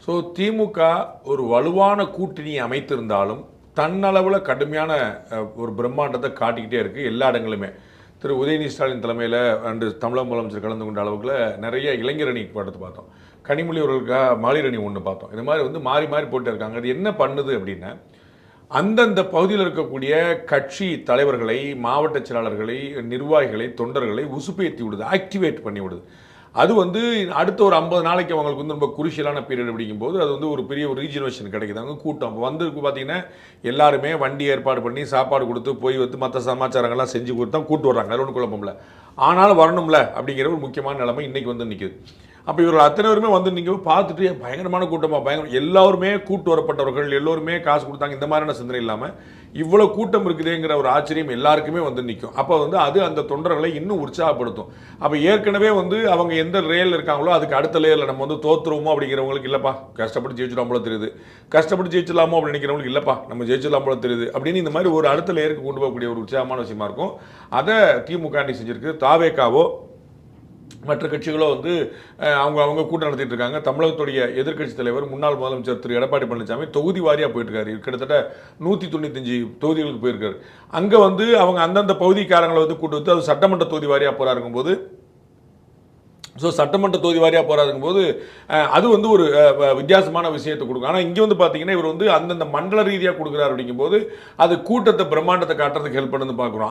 So திமுக ஒரு வலுவான கூட்டணியை அமைத்திருந்தாலும் தன்னளவில் கடுமையான ஒரு பிரம்மாண்டத்தை காட்டிக்கிட்டே இருக்குது எல்லா இடங்களுமே. திரு உதயநிதி ஸ்டாலின் தலைமையில் அன்று தமிழக முதலமைச்சர் கலந்து கொண்ட அளவுக்குள்ள நிறைய இளைஞரணி படத்தை பார்த்தோம். கனிமொழி அவர்களுக்காக மகளிர் அணி ஒன்று பார்த்தோம். இது மாதிரி மாறி மாறி போட்டு இருக்காங்க. அது என்ன பண்ணுது அப்படின்னா, அந்தந்த பகுதியில் இருக்கக்கூடிய கட்சி தலைவர்களை, மாவட்ட செயலாளர்களை, நிர்வாகிகளை, தொண்டர்களை உசுப்பேற்றி விடுது, ஆக்டிவேட் பண்ணி விடுது. அது அடுத்த ஒரு 50 நாளைக்கு அவங்களுக்கு ரொம்ப குருஷியலான பீரியட் அப்படிங்கும்போது அது ஒரு பெரிய ஒரு ரீஜனரேஷன் கிடைக்குது. அங்கே கூட்டம் பார்த்தீங்கன்னா எல்லாருமே வண்டி ஏற்பாடு பண்ணி சாப்பாடு கொடுத்து போய் மற்ற சமாச்சாரங்கள்லாம் செஞ்சு கொடுத்து தான் கூட்டு வர்றாங்க. அது ஒன்றும் குழப்பம்ல. ஆனாலும் வரணும்ல அப்படிங்கிற ஒரு முக்கியமான நிலைமை இன்றைக்கி நிற்குது. அப்போ இவர்கள் அத்தனை பேருமே நீங்கள் பார்த்துட்டு பயங்கரமான கூட்டமாக எல்லாருமே கூட்டு வரப்பட்டவர்கள், எல்லோருமே காசு கொடுத்தாங்க. இந்த மாதிரியான சிந்தனை இல்லாமல் இவ்வளோ கூட்டம் இருக்குதுங்கிற ஒரு ஆச்சரியம் எல்லாருக்குமே நிற்கும். அப்போ அது அந்த தொண்டர்களை இன்னும் உற்சாகப்படுத்தும். அப்போ ஏற்கனவே அவங்க எந்த லேயரில் இருக்காங்களோ அதுக்கு அடுத்த லேயரில் நம்ம தோற்றுருவோமோ அப்படிங்கிறவங்களுக்கு இல்லைப்பா கஷ்டப்பட்டு ஜெயிச்சிடலாம் போல தெரியுது, கஷ்டப்பட்டு ஜெயிச்சிடலாமோ அப்படின்னு நினைக்கிறவங்களுக்கு இல்லைப்பா நம்ம ஜெயிச்சிடலாம் போல தெரியுது அப்படின்னு இந்த மாதிரி ஒரு அடுத்த லேயருக்கு கொண்டு போகக்கூடிய ஒரு உற்சாகமான விஷயமா இருக்கும். அதை திமுக செஞ்சிருக்கு. தாவேக்காவோ மற்ற கட்சிகளோ அவங்க கூட்டம் நடத்திட்டு இருக்காங்க. தமிழகத்துடைய எதிர்க்கட்சி தலைவர் முன்னாள் முதலமைச்சர் திரு எடப்பாடி பழனிசாமி தொகுதி வாரியாக போயிட்டு இருக்காரு. கிட்டத்தட்ட 195 தொகுதிகளுக்கு போயிருக்காரு. அங்கே அவங்க அந்தந்த பகுதிக்காரங்களை கூட்டு வந்து அது சட்டமன்ற தொகுதி வாரியாக போறாருக்கும் போது, சட்டமன்ற தொகுதி வாரியாக போறாருக்கும் போது அது ஒரு வித்தியாசமான விஷயத்தை கொடுக்கும். ஆனால் இங்கே பார்த்தீங்கன்னா இவர் அந்தந்த மண்டல ரீதியாக கொடுக்குறாரு அப்படிங்கும்போது அது கூட்டத்தை பிரம்மாண்டத்தை காட்டுறதுக்கு ஹெல்ப் பண்ணுன்னு பார்க்குறோம்.